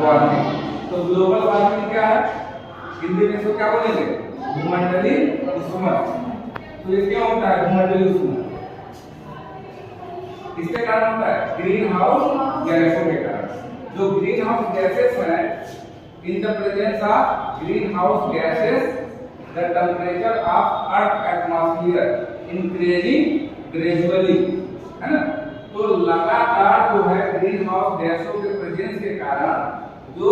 Warming. तो global warming क्या है, हिंदी में इसको क्या बोलेंगे, भूमंडलीय ऊष्मन। तो ये क्या होता है भूमंडलीय ऊष्मन, इसके कारण होता है ग्रीन हाउस गैसों के कारण। जो ग्रीन हाउस गैसेस है, in the presence of green house gases the temperature of earth atmosphere increasing gradually, है ना। तो लगातार जो है ग्रीन हाउस गैसों के प्रेजेंस के कारण जो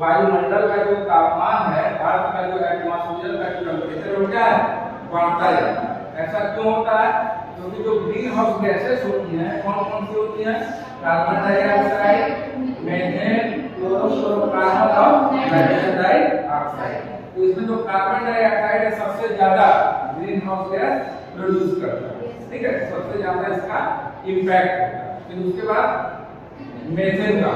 वायुमंडल का जो तापमान है, अर्थ का जो एटमॉस्फेयर का जो टेम्परेचर हो, क्या है, बढ़ता जाता है। ऐसा क्यों होता है, क्योंकि जो ग्रीन हाउस गैसेस होती हैं कौन कौन सी होती हैं, कार्बन डाइऑक्साइड, मीथेन, क्लोरोफ्लोरोकार्बन और नाइट्रोजन डाइऑक्साइड। तो इसमें जो कार्बन डाइऑक्साइड है सबसे ज्यादा ग्रीन हाउस गैस प्रोड्यूस करता है, ठीक है, सबसे ज्यादा इसका इंपैक्ट होता है। फिर उसके बाद मीथेन का,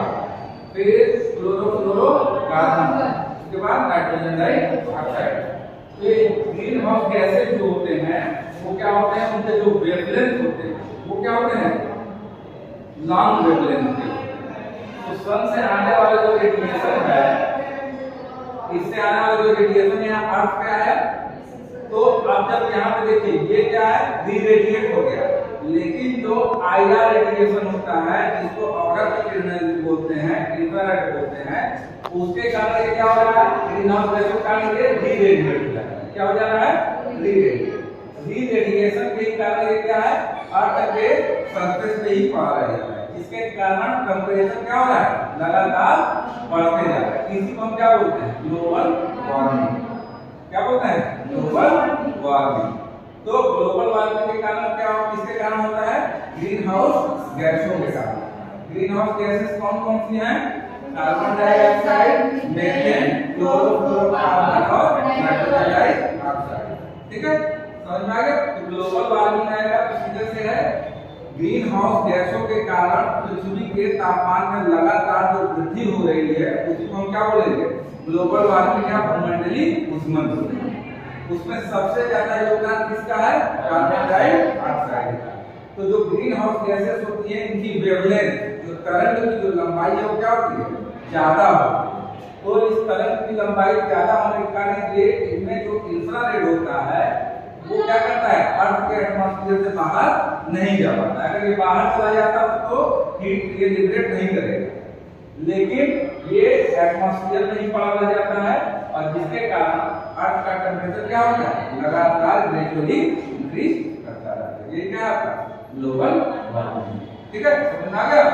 फिर क्लोरोफ्लोरोकार्बन, उसके बाद नाइट्रोजन डाइऑक्साइड। तो ये ग्रीन हाउस गैसेस जो होते हैं वो क्या होते हैं, उनके जो वेवलेंथ होते हैं वो क्या होते हैं, लॉन्ग वेवलेंथ के। तो सन से आने वाला जो रेडिएशन है, इससे आने वाला जो रेडिएशन यहाँ अर्थ का है, तो अब जब यहाँ पे देखिए ये क्या है, री रेडिएट हो गया। लेकिन जो आईआर रेडिएशन होता है, जिसको अवगत किरण बोलते हैं, इंफ्रारेड बोलते हैं, उसके कारण ये क्या हो रहा है, ग्रीन हाउस गैसों के कारण ये री रेडिएट हो जाता है। क्या हो जा रहा है, री रेडिएट। री रेडिएशन के कारण ये क्या है, अर्थ के सरफेस पे ही पा रहा है। इसके कारण टेम्परेचर क्या हो रहा है, लगातार बढ़ते जा रहा है। इसी को हम क्या बोलते हैं, ग्लोबल वार्मिंग। क्या बोलते हैं, ग्लोबल वार्मिंग। तो ग्लोबल वार्मिंग के कारण क्या हो, किसके कारण होता है, ग्रीन हाउस गैसों के कारण। ग्रीन हाउस गैसेस कौन कौन सी हैं, कार्बन डाइऑक्साइड, मीथेन, क्लोरोफ्लोरोकार्बन और नाइट्रोजन डाइऑक्साइड, ठीक है, समझ में आ गया। तो ग्लोबल वार्मिंग आएगा तो सीधे से है ग्रीन हाउस गैसों के कारण पृथ्वी के तापमान में लगातार जो वृद्धि हो रही है, उसी को हम क्या बोलेंगे, ग्लोबल वार्मिंग या भूमंडलीय ऊष्मन बोलेंगे। उसमें सबसे ज्यादा योगदान किसका है, कार्बन डाइऑक्साइड का। तो जो ग्रीन हाउस गैसेस होती है, इनकी वेवलेंथ, जो तरंग की जो लंबाई है वो क्या होती है, ज्यादा होती है। तो इस तरंग की लंबाई ज्यादा होने के कारण ये इनमें जो इंफ्रारेड होता है वो क्या करता है, अर्थ के एटमॉस्फेयर से बाहर नहीं जा पाता। अगर ये बाहर चला जाता तो हीट ये लिबरेट नहीं करेगा, लेकिन ये एटमॉस्फेयर में ही पड़ा रह जाता है, और जिसके कारण अर्थ का टेम्परेचर क्या होता है, लगातार ग्रेजुअली इंक्रीज करता रहता है। ये क्या है आपका ग्लोबल वार्मिंग, ठीक है, समझ में आ गया।